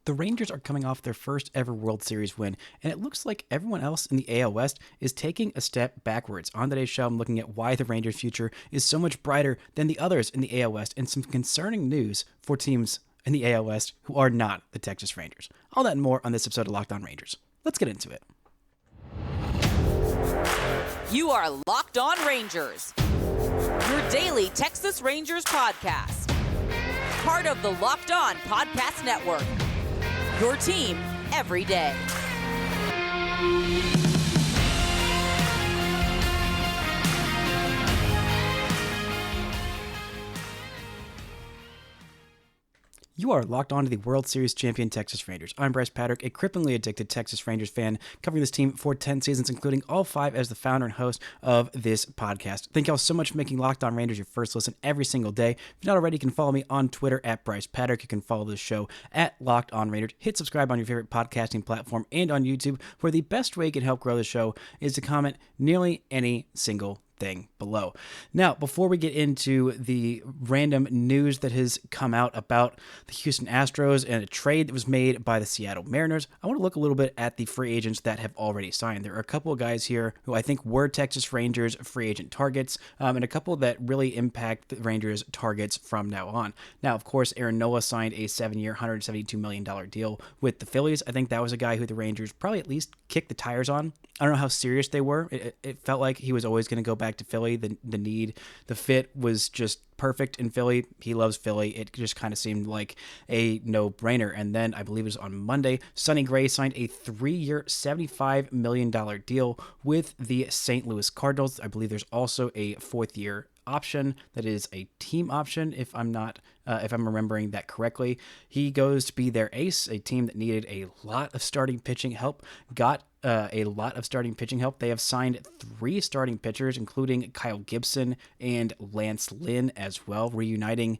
The Rangers are coming off their first ever World Series win, and it looks like everyone else in the AL West is taking a step backwards. On today's show, I'm looking at why the Rangers' future is so much brighter than the others in the AL West, and some concerning news for teams in the AL West who are not the Texas Rangers. All that and more on this episode of Locked On Rangers. Let's get into it. You are Locked On Rangers, your daily Texas Rangers podcast. Part of the Locked On Podcast Network, your team every day. You are locked on to the World Series champion Texas Rangers. I'm Bryce Patrick, a cripplingly addicted Texas Rangers fan, covering this team for 10 seasons, including all 5 as the founder and host of this podcast. Thank y'all so much for making Locked On Rangers your first listen every single day. If you're not already, you can follow me on Twitter at Bryce Patrick. You can follow the show at Locked On Rangers. Hit subscribe on your favorite podcasting platform and on YouTube, where the best way you can help grow the show is to comment nearly any single thing below. Now, before we get into the random news that has come out about the Houston Astros and a trade that was made by the Seattle Mariners, I want to look a little bit at the free agents that have already signed. There are a couple of guys here who I think were Texas Rangers free agent targets, and a couple that really impact the Rangers targets from now on. Now, of course, Aaron Nola signed a 7-year, $172 million deal with the Phillies. I think that was a guy who the Rangers probably at least kicked the tires on. I don't know how serious they were. It felt like he was always going to go back to Philly. The fit was just perfect in Philly. He loves Philly. It just kind of seemed like a no-brainer. And then I believe it was on Monday, Sonny Gray signed a 3-year, $75 million deal with the St. Louis Cardinals. I believe there's also a 4th-year option that is a team option, if I'm remembering that correctly. He goes to be their ace, a team that needed a lot of starting pitching help, got a lot of starting pitching help. They have signed 3 starting pitchers, including Kyle Gibson and Lance Lynn as well, reuniting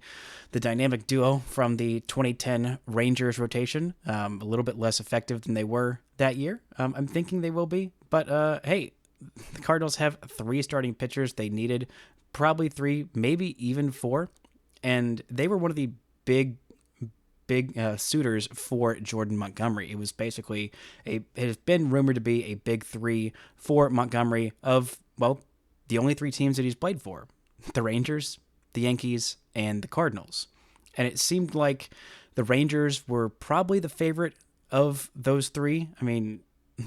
the dynamic duo from the 2010 Rangers rotation. A little bit less effective than they were that year. I'm thinking they will be, but hey, the Cardinals have 3 starting pitchers. They needed probably 3, maybe even 4, and they were one of the big suitors for Jordan Montgomery. It was basically it has been rumored to be a big 3 for Montgomery of, well, the only 3 teams that he's played for: the Rangers, the Yankees, and the Cardinals. And it seemed like the Rangers were probably the favorite of those 3. I mean,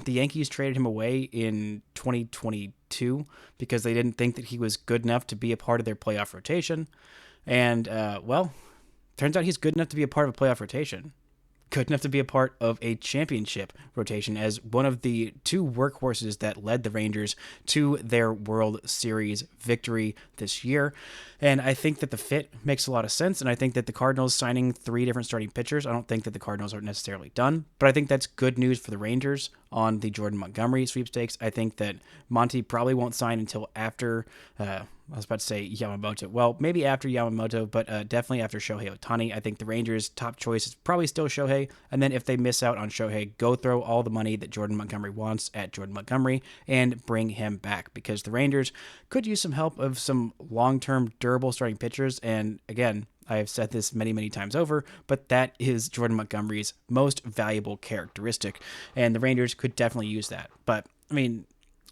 the Yankees traded him away in 2022 because they didn't think that he was good enough to be a part of their playoff rotation. And, well, turns out he's good enough to be a part of a playoff rotation. Good enough to be a part of a championship rotation as one of the 2 workhorses that led the Rangers to their World Series victory this year. And I think that the fit makes a lot of sense, and I think that the Cardinals signing 3 different starting pitchers, I don't think that the Cardinals are necessarily done, but I think that's good news for the Rangers on the Jordan Montgomery sweepstakes. I think that Monty probably won't sign until after, I was about to say Yamamoto. Well, maybe after Yamamoto, but definitely after Shohei Ohtani. I think the Rangers' top choice is probably still Shohei, and then if they miss out on Shohei, go throw all the money that Jordan Montgomery wants at Jordan Montgomery and bring him back, because the Rangers could use some help of some long-term durable starting pitchers. And again, I have said this many, many times over, but that is Jordan Montgomery's most valuable characteristic, and the Rangers could definitely use that. But, I mean,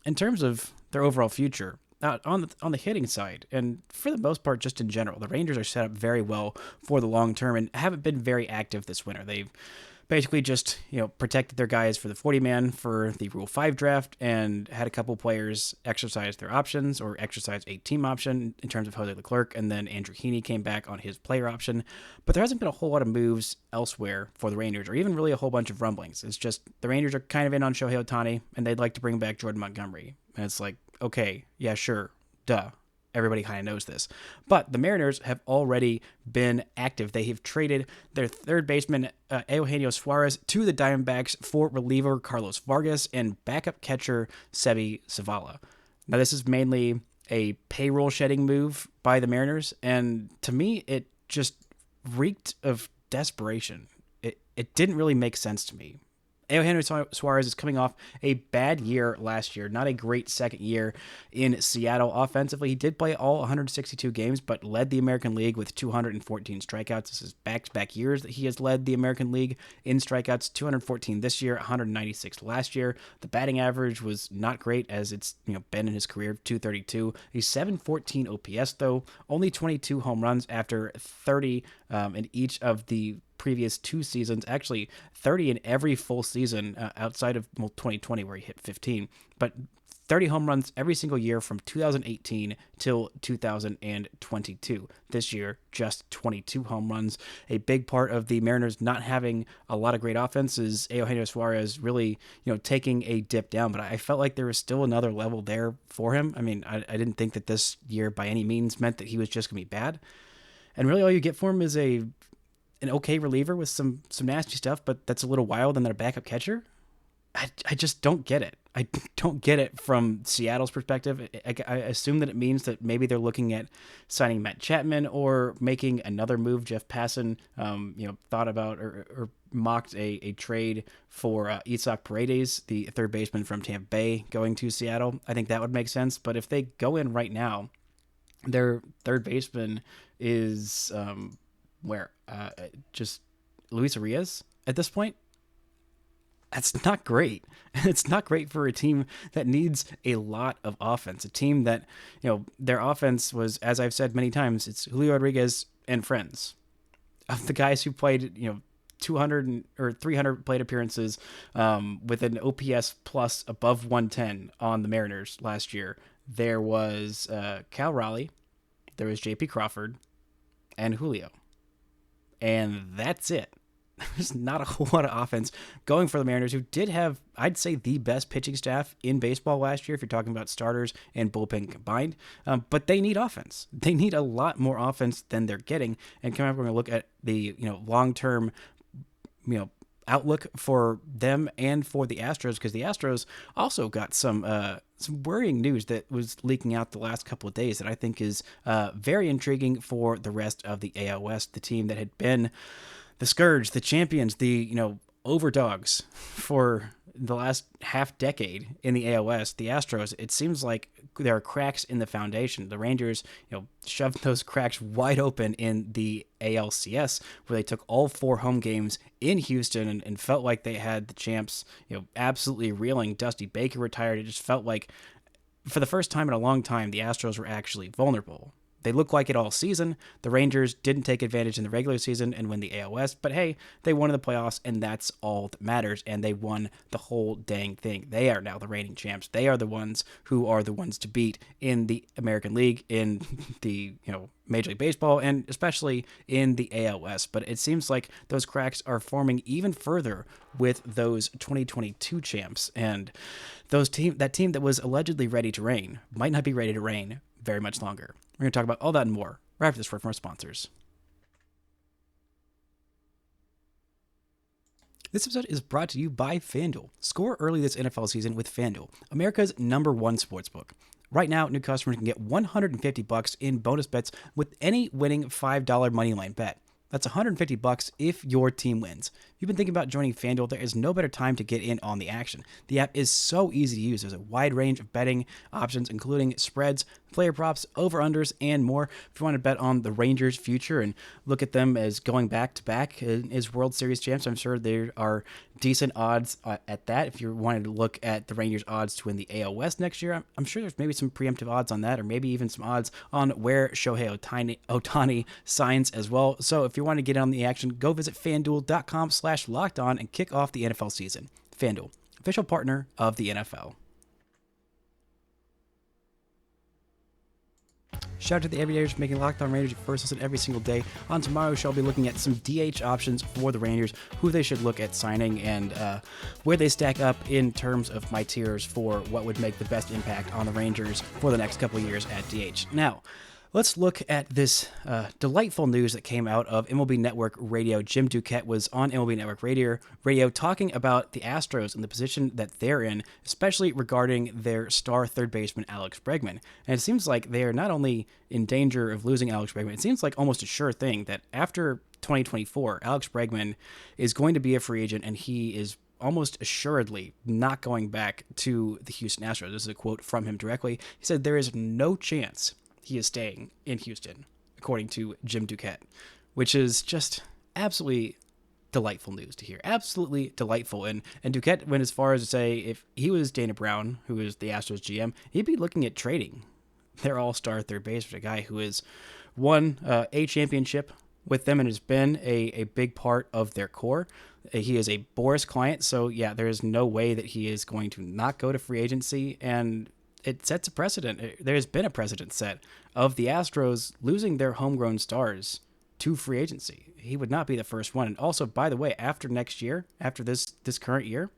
in terms of their overall future, on the hitting side, and for the most part, just in general, the Rangers are set up very well for the long term and haven't been very active this winter. They've basically just, protected their guys for the 40-man for the Rule 5 draft and had a couple players exercise their options or exercise a team option in terms of Jose Leclerc, and then Andrew Heaney came back on his player option. But there hasn't been a whole lot of moves elsewhere for the Rangers, or even really a whole bunch of rumblings. It's just the Rangers are kind of in on Shohei Ohtani, and they'd like to bring back Jordan Montgomery. And it's like, okay, yeah, sure, duh. Everybody kind of knows this. But the Mariners have already been active. They have traded their third baseman, Eugenio Suarez, to the Diamondbacks for reliever Carlos Vargas and backup catcher Sebi Zavala. Now, this is mainly a payroll shedding move by the Mariners, and to me, it just reeked of desperation. It didn't really make sense to me. Eugenio Suarez is coming off a bad year last year, not a great second year in Seattle offensively. He did play all 162 games, but led the American League with 214 strikeouts. This is back-to-back years that he has led the American League in strikeouts, 214 this year, 196 last year. The batting average was not great, as it's been in his career, 232. He's 714 OPS, though, only 22 home runs after 30 in each of the previous 2 seasons, actually 30 in every full season outside of 2020 where he hit 15, but 30 home runs every single year from 2018 till 2022. This year, just 22 home runs. A big part of the Mariners not having a lot of great offense is Eugenio Suarez really, taking a dip down, but I felt like there was still another level there for him. I mean, I didn't think that this year by any means meant that he was just going to be bad. And really all you get for him is an okay reliever with some nasty stuff, but that's a little wild, and then a backup catcher. I just don't get it. I don't get it from Seattle's perspective. I assume that it means that maybe they're looking at signing Matt Chapman or making another move. Jeff Passan, thought about or mocked a trade for Isaac Paredes, the third baseman from Tampa Bay, going to Seattle. I think that would make sense. But if they go in right now, their third baseman is just Luis Arias at this point. That's not great. It's not great for a team that needs a lot of offense. A team that, their offense was, as I've said many times, it's Julio Rodriguez and friends. Of the guys who played, 200 or 300 plate appearances with an OPS plus above 110 on the Mariners last year, there was Cal Raleigh, there was J.P. Crawford, and Julio. And that's it. There's not a whole lot of offense going for the Mariners, who did have, I'd say, the best pitching staff in baseball last year, if you're talking about starters and bullpen combined. But they need offense. They need a lot more offense than they're getting. And coming up, we're going to look at the long-term outlook for them and for the Astros, because the Astros also got some worrying news that was leaking out the last couple of days that I think is very intriguing for the rest of the AL West, the team that had been the scourge, the champions, the overdogs for the last half decade in the AL West. The Astros, it seems like there are cracks in the foundation. The Rangers, shoved those cracks wide open in the ALCS, where they took all 4 home games in Houston and felt like they had the champs, absolutely reeling. Dusty Baker retired. It just felt like, for the first time in a long time, the Astros were actually vulnerable. They looked like it all season. The Rangers didn't take advantage in the regular season and win the AL West, but hey, they won in the playoffs, and that's all that matters, and they won the whole dang thing. They are now the reigning champs. They are the ones who are the ones to beat in the American League, in the, Major League Baseball, and especially in the AL West. But it seems like those cracks are forming even further with those 2022 champs, and that team that was allegedly ready to reign might not be ready to reign very much longer. We're going to talk about all that and more right after this word from our sponsors. This episode is brought to you by FanDuel. Score early this NFL season with FanDuel, America's #1 sportsbook. Right now, new customers can get $150 in bonus bets with any winning $5 moneyline bet. That's $150 if your team wins. If you've been thinking about joining FanDuel, there is no better time to get in on the action. The app is so easy to use. There's a wide range of betting options, including spreads, player props, over-unders, and more. If you want to bet on the Rangers' future and look at them as going back-to-back as World Series champs, I'm sure there are decent odds at that. If you wanted to look at the Rangers' odds to win the AL West next year, I'm sure there's maybe some preemptive odds on that, or maybe even some odds on where Shohei Ohtani signs as well. So if you want to get in on the action, go visit FanDuel.com/lockedon and kick off the NFL season. FanDuel, official partner of the NFL. Shout out to the everydayers for making Locked On Rangers your first listen every single day. On tomorrow's show, I'll be looking at some DH options for the Rangers, who they should look at signing, and where they stack up in terms of my tiers for what would make the best impact on the Rangers for the next couple of years at DH. Now, let's look at this delightful news that came out of MLB Network Radio. Jim Duquette was on MLB Network Radio talking about the Astros and the position that they're in, especially regarding their star third baseman, Alex Bregman. And it seems like they are not only in danger of losing Alex Bregman, it seems like almost a sure thing that after 2024, Alex Bregman is going to be a free agent, and he is almost assuredly not going back to the Houston Astros. This is a quote from him directly. He said, "There is no chance he is staying in Houston," according to Jim Duquette, which is just absolutely delightful news to hear. Absolutely delightful. And Duquette went as far as to say if he was Dana Brown, who is the Astros GM, he'd be looking at trading their all-star third baseman, a guy who has won a championship with them and has been a big part of their core. He is a Boris client, so yeah, there is no way that he is going to not go to free agency, and it sets a precedent. There has been a precedent set of the Astros losing their homegrown stars to free agency. He would not be the first one. And also, by the way, after next year, after this current year,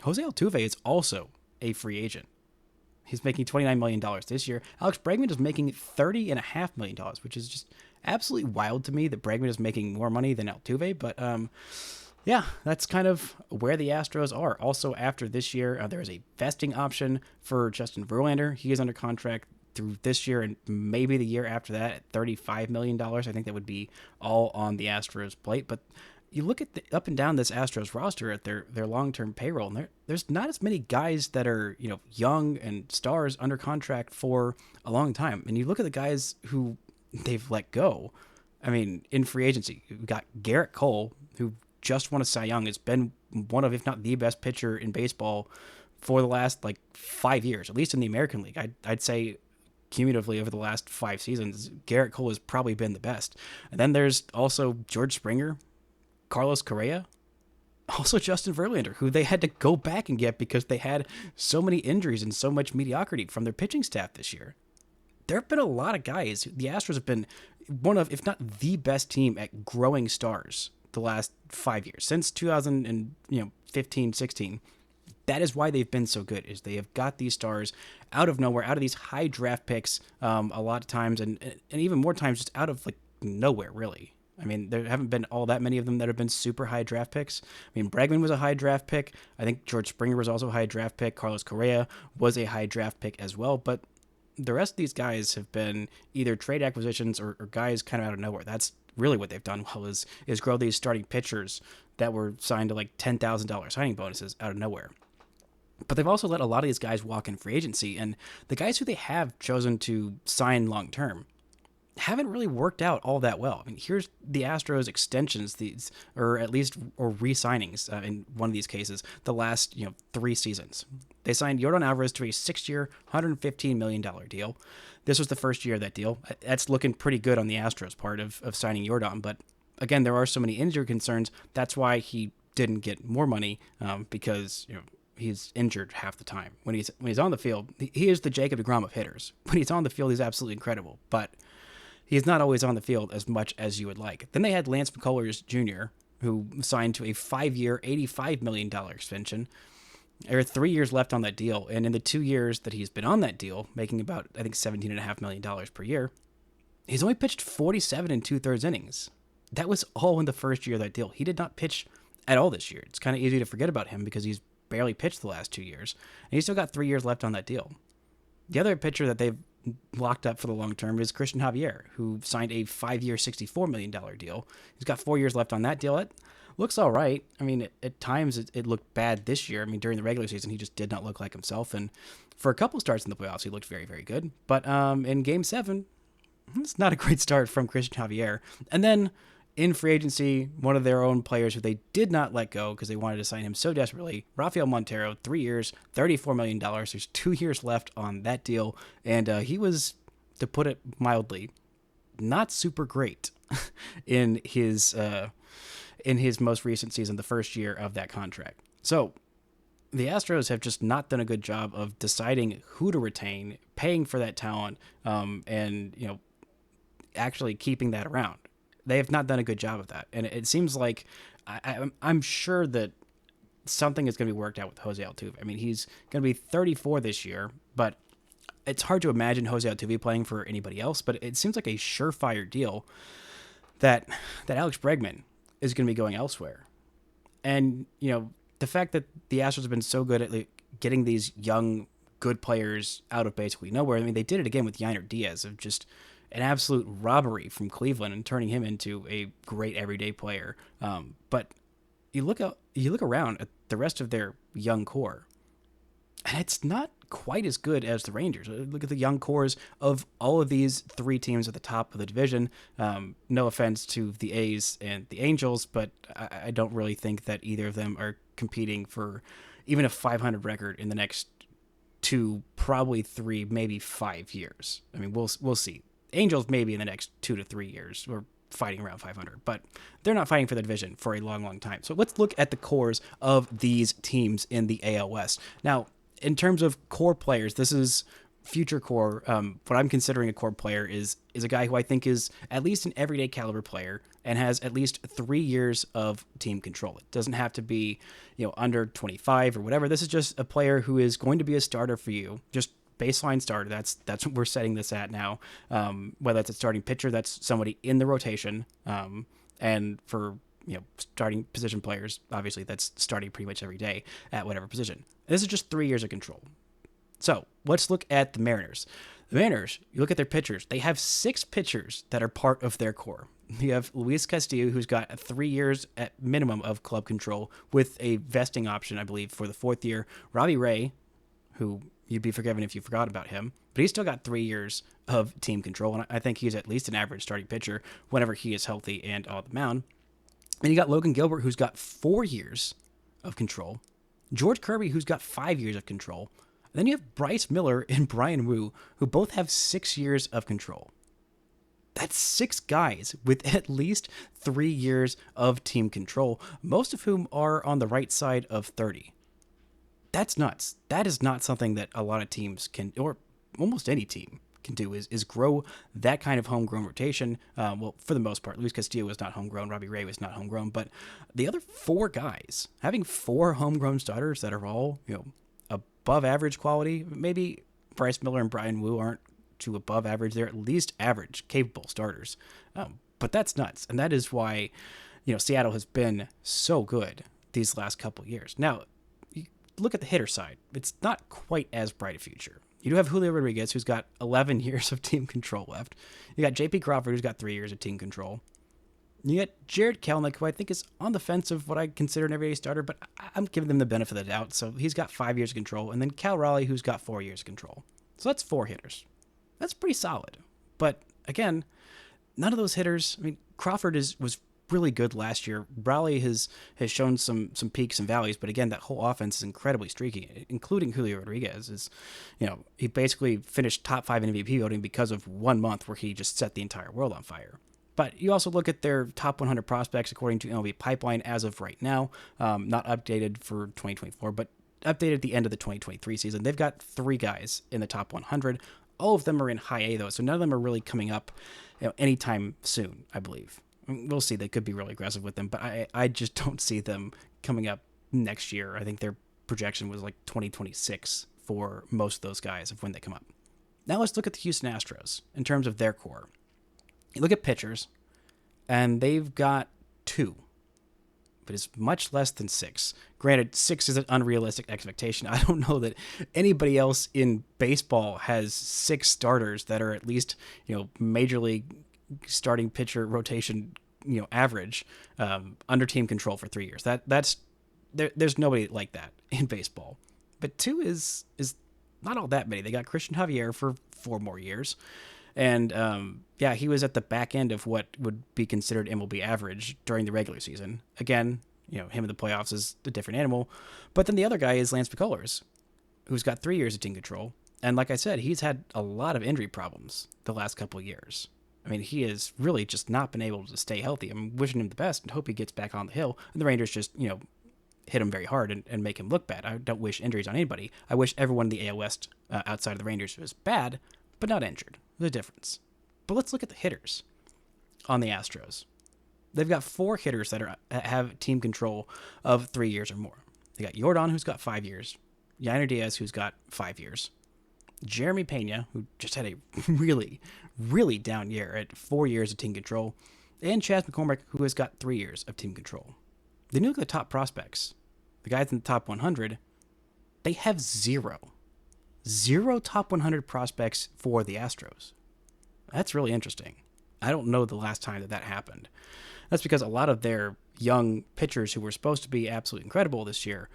Jose Altuve is also a free agent. He's making $29 million this year. Alex Bregman is making $30.5 million, which is just absolutely wild to me that Bregman is making more money than Altuve. But yeah, that's kind of where the Astros are. Also, after this year, there is a vesting option for Justin Verlander. He is under contract through this year and maybe the year after that at $35 million. I think that would be all on the Astros plate. But you look at up and down this Astros roster at their long-term payroll, and there's not as many guys that are, young and stars under contract for a long time. And you look at the guys who they've let go. I mean, in free agency, you've got Garrett Cole, who just won a Cy Young. Has been one of, if not the best pitcher in baseball for the last 5 years, at least in the American League. I'd say cumulatively over the last 5 seasons, Garrett Cole has probably been the best. And then there's also George Springer, Carlos Correa, also Justin Verlander, who they had to go back and get because they had so many injuries and so much mediocrity from their pitching staff this year. There have been a lot of guys. The Astros have been one of, if not the best team at growing stars the last 5 years, since 2015, 16. That is why they've been so good, is they have got these stars out of nowhere, out of these high draft picks a lot of times, and even more times just out of nowhere, really. I mean, there haven't been all that many of them that have been super high draft picks. I mean, Bregman was a high draft pick. I think George Springer was also a high draft pick. Carlos Correa was a high draft pick as well. But the rest of these guys have been either trade acquisitions or guys kind of out of nowhere. That's really what they've done well is grow these starting pitchers that were signed to $10,000 signing bonuses out of nowhere. But they've also let a lot of these guys walk in free agency. And the guys who they have chosen to sign long-term haven't really worked out all that well. I mean, here's the Astros extensions, or re-signings in one of these cases, the last 3 seasons. They signed Yordan Alvarez to a 6-year, $115 million deal. This was the first year of that deal. That's looking pretty good on the Astros part of signing Yordan, but again, there are so many injury concerns. That's why he didn't get more money because he's injured half the time. When he's on the field, he is the Jacob deGrom of hitters. When he's on the field, he's absolutely incredible, but he's not always on the field as much as you would like. Then they had Lance McCullers Jr., who signed to a 5-year, $85 million extension. There are 3 years left on that deal, and in the 2 years that he's been on that deal, making about, I think, $17.5 million per year, he's only pitched 47 2/3 innings. That was all in the first year of that deal. He did not pitch at all this year. It's kind of easy to forget about him because he's barely pitched the last 2 years, and he's still got 3 years left on that deal. The other pitcher that they've locked up for the long term is Christian Javier, who signed a 5-year, $64 million deal. He's got 4 years left on that deal. It looks all right. I mean, at times it looked bad this year. I mean, during the regular season, he just did not look like himself. And for a couple starts in the playoffs, he looked very, very good. But in Game 7, it's not a great start from Christian Javier. And then in free agency, one of their own players who they did not let go because they wanted to sign him so desperately, Rafael Montero, 3 years, $34 million. There's 2 years left on that deal. And he was, to put it mildly, not super great in his most recent season, the first year of that contract. So the Astros have just not done a good job of deciding who to retain, paying for that talent, and actually keeping that around. They have not done a good job of that. And it seems like I'm sure that something is going to be worked out with Jose Altuve. I mean, he's going to be 34 this year, but it's hard to imagine Jose Altuve playing for anybody else. But it seems like a surefire deal that Alex Bregman is going to be going elsewhere. And, the fact that the Astros have been so good at getting these young, good players out of basically nowhere. I mean, they did it again with Yainer Diaz of just an absolute robbery from Cleveland and turning him into a great everyday player. But you look around at the rest of their young core, and it's not quite as good as the Rangers. Look at the young cores of all of these three teams at the top of the division. No offense to the A's and the Angels, but I don't really think that either of them are competing for even a 500 record in the next 2, probably 3, maybe 5 years. I mean, we'll see. Angels maybe in the next 2 to 3 years. We're fighting around 500, but they're not fighting for the division for a long, long time. So let's look at the cores of these teams in the AL West. Now, in terms of core players, this is future core. What I'm considering a core player is a guy who I think is at least an everyday caliber player and has at least 3 years of team control. It doesn't have to be, under 25 or whatever. This is just a player who is going to be a starter for you. Just baseline starter. That's what we're setting this at now. Whether it's a starting pitcher, that's somebody in the rotation. And for starting position players, obviously that's starting pretty much every day at whatever position. This is just 3 years of control. So let's look at the Mariners. The Mariners, you look at their pitchers, they have 6 pitchers that are part of their core. You have Luis Castillo, who's got 3 years at minimum of club control with a vesting option, I believe, for the 4th year. Robbie Ray, who you'd be forgiven if you forgot about him, but he's still got 3 years of team control, and I think he's at least an average starting pitcher whenever he is healthy and on the mound. And you got Logan Gilbert, who's got 4 years of control. George Kirby, who's got 5 years of control. And then you have Bryce Miller and Brian Wu, who both have 6 years of control. That's 6 guys with at least 3 years of team control, most of whom are on the right side of 30. That's nuts. That is not something that a lot of teams can, or almost any team can do, is grow that kind of homegrown rotation. Well, for the most part, Luis Castillo was not homegrown, Robbie Ray was not homegrown, but the other 4 guys, having 4 homegrown starters that are all, above average quality, maybe Bryce Miller and Brian Wu aren't too above average, they're at least average, capable starters. But that's nuts, and that is why, Seattle has been so good these last couple of years. Now, you look at the hitter side, it's not quite as bright a future. You do have Julio Rodriguez, who's got 11 years of team control left. You got J.P. Crawford, who's got 3 years of team control. You got Jared Kelenic, who I think is on the fence of what I consider an everyday starter, but I'm giving them the benefit of the doubt. So he's got 5 years of control. And then Cal Raleigh, who's got 4 years of control. So that's 4 hitters. That's pretty solid. But again, none of those hitters, I mean, Crawford was really good last year. Raleigh has shown some peaks and valleys, but again, that whole offense is incredibly streaky, including Julio Rodriguez. He basically finished top 5 in MVP voting because of 1 month where he just set the entire world on fire. But you also look at their top 100 prospects according to MLB Pipeline as of right now, not updated for 2024, but updated at the end of the 2023 season. They've got 3 guys in the top 100. All of them are in high A, though, so none of them are really coming up anytime soon, I believe. We'll see. They could be really aggressive with them, but I just don't see them coming up next year. I think their projection was like 2026 for most of those guys of when they come up. Now let's look at the Houston Astros in terms of their core. You look at pitchers, and they've got 2, but it's much less than 6. Granted, 6 is an unrealistic expectation. I don't know that anybody else in baseball has 6 starters that are at least, major league starting pitcher rotation, average, under team control for 3 years. There's nobody like that in baseball. But 2 is not all that many. They got Christian Javier for 4 more years. And, he was at the back end of what would be considered MLB average during the regular season. Again, him in the playoffs is a different animal. But then the other guy is Lance McCullers, who's got 3 years of team control. And like I said, he's had a lot of injury problems the last couple of years. I mean, he has really just not been able to stay healthy. I'm wishing him the best and hope he gets back on the hill. And the Rangers just, hit him very hard and make him look bad. I don't wish injuries on anybody. I wish everyone in the AL West outside of the Rangers was bad, but not injured. The difference. But let's look at the hitters on the Astros. They've got 4 hitters that have team control of 3 years or more. They got Yordan, who's got 5 years. Yainer Diaz, who's got 5 years. Jeremy Pena, who just had a really, really down year at 4 years of team control. And Chas McCormick, who has got 3 years of team control. Then you look at the top prospects. The guys in the top 100, they have 0 top 100 prospects for the Astros. That's really interesting. I don't know the last time that happened. That's because a lot of their young pitchers who were supposed to be absolutely incredible this year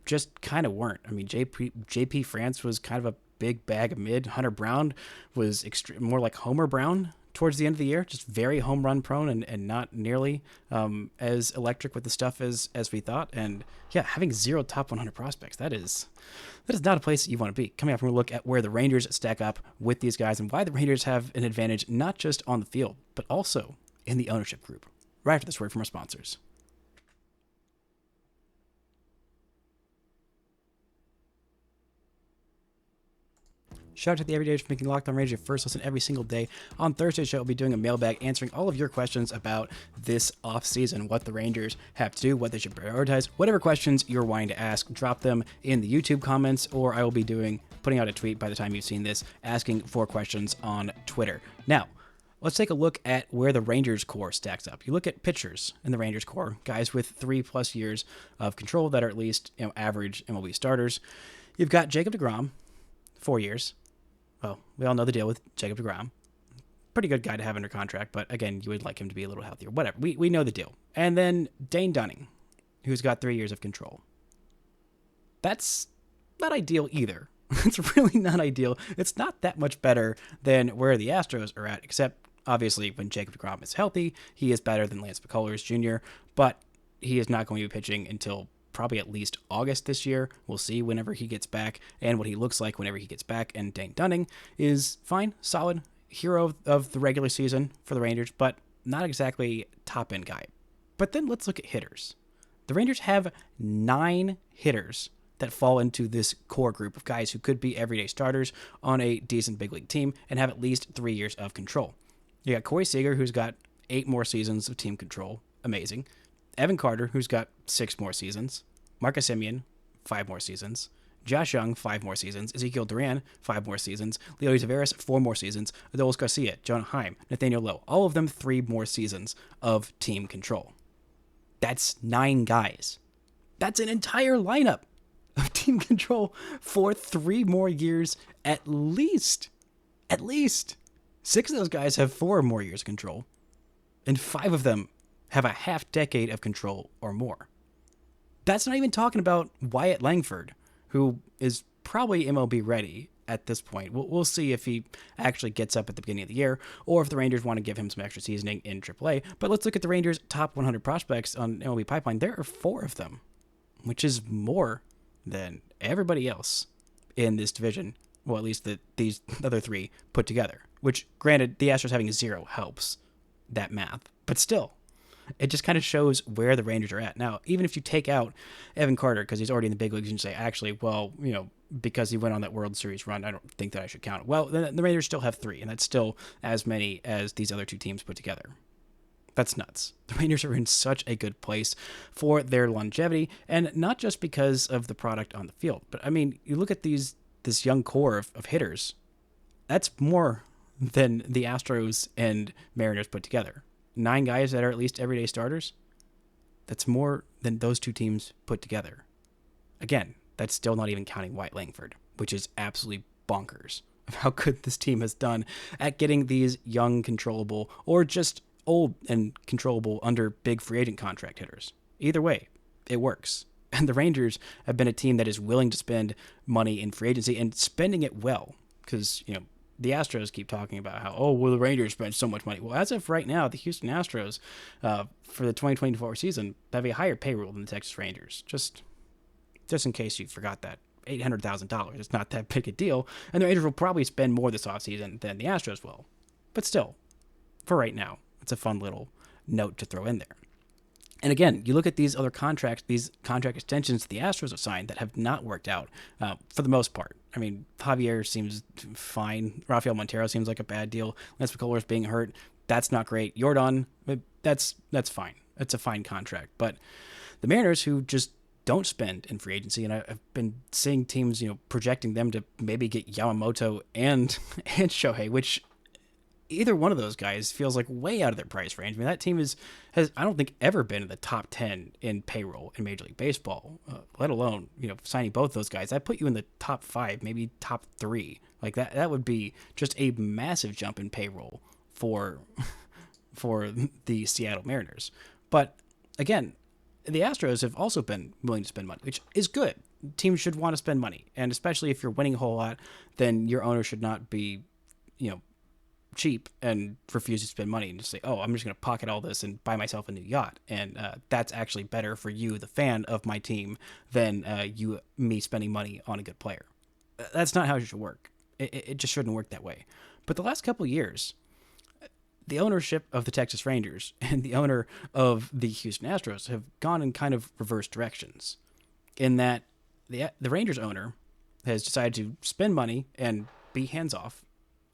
just kind of weren't. I mean, JP France was kind of a big bag of mid. Hunter Brown was more like Homer Brown towards the end of the year, just very home run prone and not nearly as electric with the stuff as we thought. And yeah, having 0 top 100 prospects, that is not a place that you want to be. Coming up, we're going to look at where the Rangers stack up with these guys and why the Rangers have an advantage, not just on the field, but also in the ownership group. Right after this word from our sponsors. Shout out to the Everydayers for making Locked On Rangers your first listen every single day. On Thursday's show, we'll be doing a mailbag answering all of your questions about this offseason, what the Rangers have to do, what they should prioritize. Whatever questions you're wanting to ask, drop them in the YouTube comments, or I will be putting out a tweet by the time you've seen this, asking for questions on Twitter. Now, let's take a look at where the Rangers core stacks up. You look at pitchers in the Rangers core, guys with 3+ years of control that are at least average MLB starters. You've got Jacob deGrom, 4 years. Well, we all know the deal with Jacob deGrom. Pretty good guy to have under contract, but again, you would like him to be a little healthier. Whatever. We know the deal. And then Dane Dunning, who's got 3 years of control. That's not ideal either. It's really not ideal. It's not that much better than where the Astros are at, except obviously when Jacob deGrom is healthy, he is better than Lance McCullers Jr., but he is not going to be pitching until probably at least August this year. We'll see whenever he gets back and what he looks like whenever he gets back. And Dane Dunning is fine, solid, hero of the regular season for the Rangers, but not exactly top-end guy. But then let's look at hitters. The Rangers have 9 hitters that fall into this core group of guys who could be everyday starters on a decent big league team and have at least 3 years of control. You got Corey Seager, who's got 8 more seasons of team control. Amazing. Evan Carter, who's got 6 more seasons. Marcus Semien, 5 more seasons. Josh Young, 5 more seasons. Ezekiel Duran, 5 more seasons. Leo Taveras, 4 more seasons. Adolis Garcia, Jonah Heim, Nathaniel Lowe, all of them 3 more seasons of team control. That's 9 guys. That's an entire lineup of team control for 3 more years at least. At least. 6 of those guys have 4 more years of control, and 5 of them have a half decade of control or more. That's not even talking about Wyatt Langford, who is probably MLB ready at this point. We'll see if he actually gets up at the beginning of the year or if the Rangers want to give him some extra seasoning in AAA. But let's look at the Rangers' top 100 prospects on MLB Pipeline. There are 4 of them, which is more than everybody else in this division. Well, at least these other 3 put together, which granted, the Astros having 0 helps that math, but still. It just kind of shows where the Rangers are at. Now, even if you take out Evan Carter, because he's already in the big leagues, and you say, actually, well, because he went on that World Series run, I don't think that I should count it. Well, then the Rangers still have 3, and that's still as many as these other 2 teams put together. That's nuts. The Rangers are in such a good place for their longevity, and not just because of the product on the field. But, I mean, you look at this young core of hitters, that's more than the Astros and Mariners put together. 9 guys that are at least everyday starters, that's more than those 2 teams put together. Again, that's still not even counting Wyatt Langford, which is absolutely bonkers of how good this team has done at getting these young, controllable, or just old and controllable under big free agent contract hitters. Either way, it works. And the Rangers have been a team that is willing to spend money in free agency and spending it well because, the Astros keep talking about how, the Rangers spent so much money. Well, as of right now, the Houston Astros, for the 2024 season, have a higher payroll than the Texas Rangers. Just in case you forgot that. $800,000. It's not that big a deal. And the Rangers will probably spend more this offseason than the Astros will. But still, for right now, it's a fun little note to throw in there. And again, you look at these other contracts, these contract extensions the Astros have signed that have not worked out for the most part. I mean, Javier seems fine. Rafael Montero seems like a bad deal. Lance McCullers being hurt, that's not great. Jordan, that's fine. It's a fine contract. But the Mariners, who just don't spend in free agency, and I've been seeing teams, projecting them to maybe get Yamamoto and Shohei, which either one of those guys feels like way out of their price range. I mean, that team has I don't think ever been in the top 10 in payroll in Major League Baseball, let alone, signing both those guys. That put you in the top 5, maybe top 3. Like that would be just a massive jump in payroll for the Seattle Mariners. But again, the Astros have also been willing to spend money, which is good. Teams should want to spend money, and especially if you're winning a whole lot, then your owner should not be, cheap and refuse to spend money and just say, "Oh, I'm just going to pocket all this and buy myself a new yacht." And that's actually better for you, the fan of my team, than me spending money on a good player. That's not how it should work. It just shouldn't work that way. But the last couple of years, the ownership of the Texas Rangers and the owner of the Houston Astros have gone in kind of reverse directions, in that the Rangers owner has decided to spend money and be hands off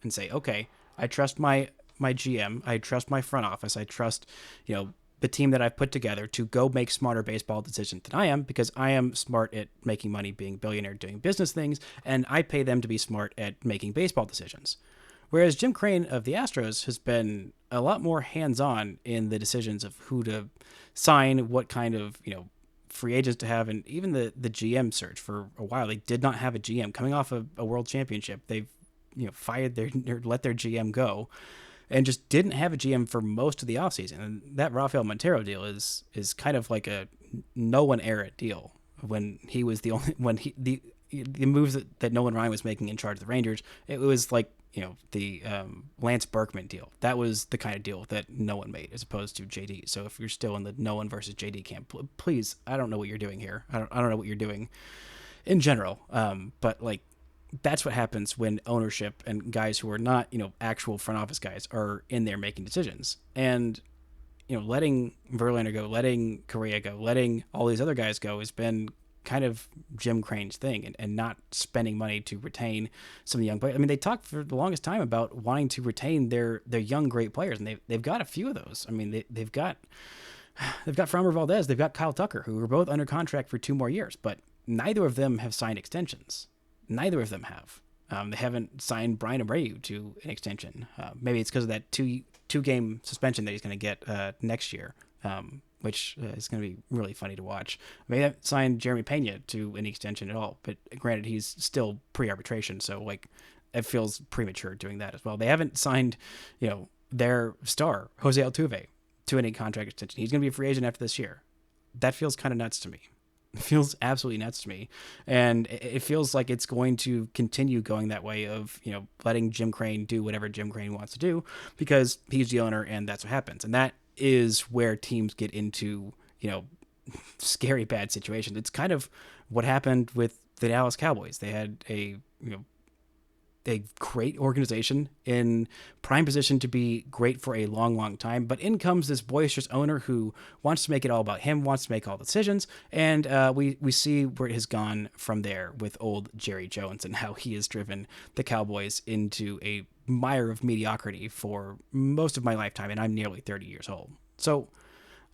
and say, okay, I trust my GM, I trust my front office, I trust, the team that I've put together to go make smarter baseball decisions than I am, because I am smart at making money, being a billionaire, doing business things, and I pay them to be smart at making baseball decisions. Whereas Jim Crane of the Astros has been a lot more hands-on in the decisions of who to sign, what kind of, free agents to have, and even the GM search. For a while, they did not have a GM. Coming off a world championship, they've fired or let their GM go, and just didn't have a GM for most of the offseason. And that Rafael Montero deal is kind of like a no one era deal, when he was the moves that Nolan Ryan was making in charge of the Rangers. It was like, the Lance Berkman deal. That was the kind of deal that no one made, as opposed to JD. So if you're still in the no one versus JD camp, please, I don't know what you're doing here. I don't know what you're doing in general. But like, that's what happens when ownership and guys who are not, actual front office guys are in there making decisions. And, letting Verlander go, letting Correa go, letting all these other guys go has been kind of Jim Crane's thing, and not spending money to retain some of the young players. I mean, they talked for the longest time about wanting to retain their young, great players, and they've got a few of those. I mean, they've got Framber Valdez, they've got Kyle Tucker, who are both under contract for 2 more years, but neither of them have signed extensions. Neither of them have. They haven't signed Brian Abreu to an extension. Maybe it's because of that two-game suspension that he's going to get next year, which is going to be really funny to watch. They haven't signed Jeremy Pena to any extension at all, but granted, he's still pre-arbitration, so like it feels premature doing that as well. They haven't signed, their star, Jose Altuve, to any contract extension. He's going to be a free agent after this year. That feels kind of nuts to me. It feels absolutely nuts to me. And it feels like it's going to continue going that way of, letting Jim Crane do whatever Jim Crane wants to do, because he's the owner and that's what happens. And that is where teams get into, scary bad situations. It's kind of what happened with the Dallas Cowboys. They had a great organization in prime position to be great for a long, long time. But in comes this boisterous owner who wants to make it all about him, wants to make all the decisions. And we see where it has gone from there with old Jerry Jones, and how he has driven the Cowboys into a mire of mediocrity for most of my lifetime. And I'm nearly 30 years old. So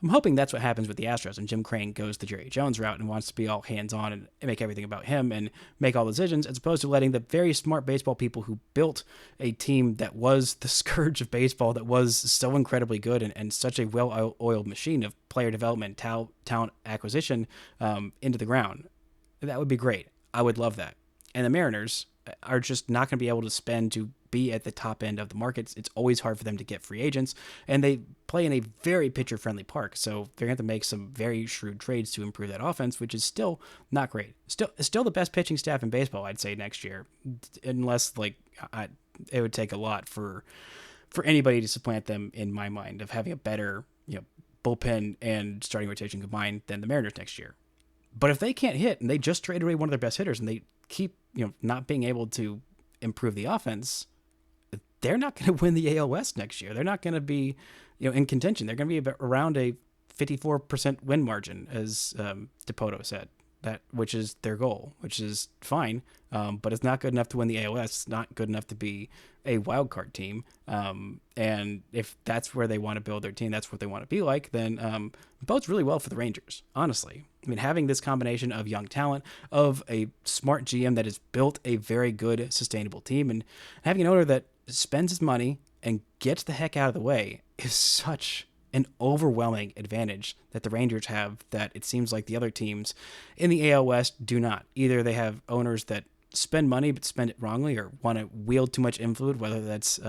I'm hoping that's what happens with the Astros, and Jim Crane goes the Jerry Jones route and wants to be all hands-on and make everything about him and make all decisions, as opposed to letting the very smart baseball people who built a team that was the scourge of baseball, that was so incredibly good and such a well-oiled machine of player development, talent acquisition, into the ground. That would be great. I would love that. And the Mariners are just not going to be able to spend to be at the top end of the markets. It's always hard for them to get free agents, and they play in a very pitcher-friendly park, so they're going to have to make some very shrewd trades to improve that offense, which is still not great. Still the best pitching staff in baseball, I'd say, next year, unless it would take a lot for anybody to supplant them, in my mind, of having a better bullpen and starting rotation combined than the Mariners next year. But if they can't hit, and they just traded away one of their best hitters, and they keep not being able to improve the offense, they're not going to win the AL West next year. They're not going to be, in contention. They're going to be around a 54% win margin, as DePoto said, which is their goal, which is fine. But it's not good enough to win the AL West. It's not good enough to be a wild card team. And if that's where they want to build their team, that's what they want to be like, then it bodes really well for the Rangers, honestly. I mean, having this combination of young talent, of a smart GM that has built a very good, sustainable team, and having an owner that spends his money and gets the heck out of the way is such an overwhelming advantage that the Rangers have, that it seems like the other teams in the AL West do not. Either they have owners that spend money but spend it wrongly, or want to wield too much influence, whether that's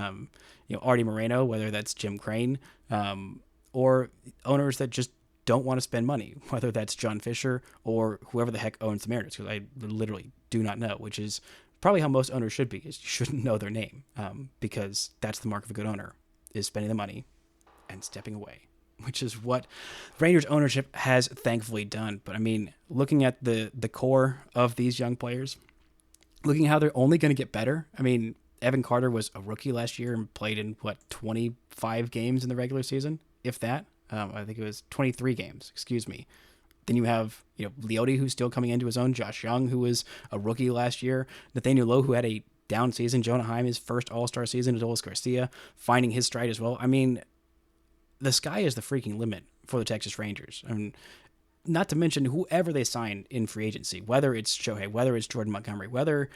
Artie Moreno, whether that's Jim Crane, or owners that just don't want to spend money, whether that's John Fisher or whoever the heck owns the Mariners, because I literally do not know, which is probably how most owners should be, is you shouldn't know their name, because that's the mark of a good owner, is spending the money and stepping away, which is what Rangers ownership has thankfully done. But I mean, looking at the core of these young players, looking how they're only going to get better. I mean, Evan Carter was a rookie last year and played in 25 games in the regular season, if that. I think it was 23 games, excuse me. Then you have, Leote, who's still coming into his own, Josh Young, who was a rookie last year, Nathaniel Lowe, who had a down season, Jonah Heim, his first All-Star season, Adolis Garcia, finding his stride as well. I mean, the sky is the freaking limit for the Texas Rangers. I mean, not to mention whoever they sign in free agency, whether it's Shohei, whether it's Jordan Montgomery, whether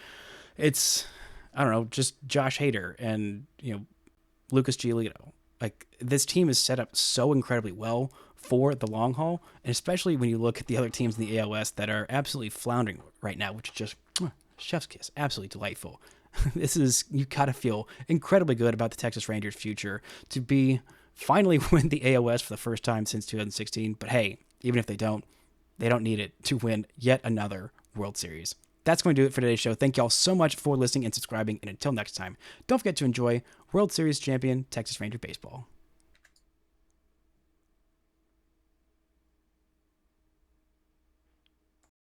it's, I don't know, just Josh Hader and, Lucas Giolito. Like, this team is set up so incredibly well for the long haul, and especially when you look at the other teams in the ALS that are absolutely floundering right now, which is just chef's kiss, absolutely delightful. You gotta feel incredibly good about the Texas Rangers' future to be finally win the ALS for the first time since 2016. But hey, even if they don't need it to win yet another World Series. That's going to do it for today's show. Thank y'all so much for listening and subscribing. And until next time, don't forget to enjoy World Series champion Texas Ranger baseball.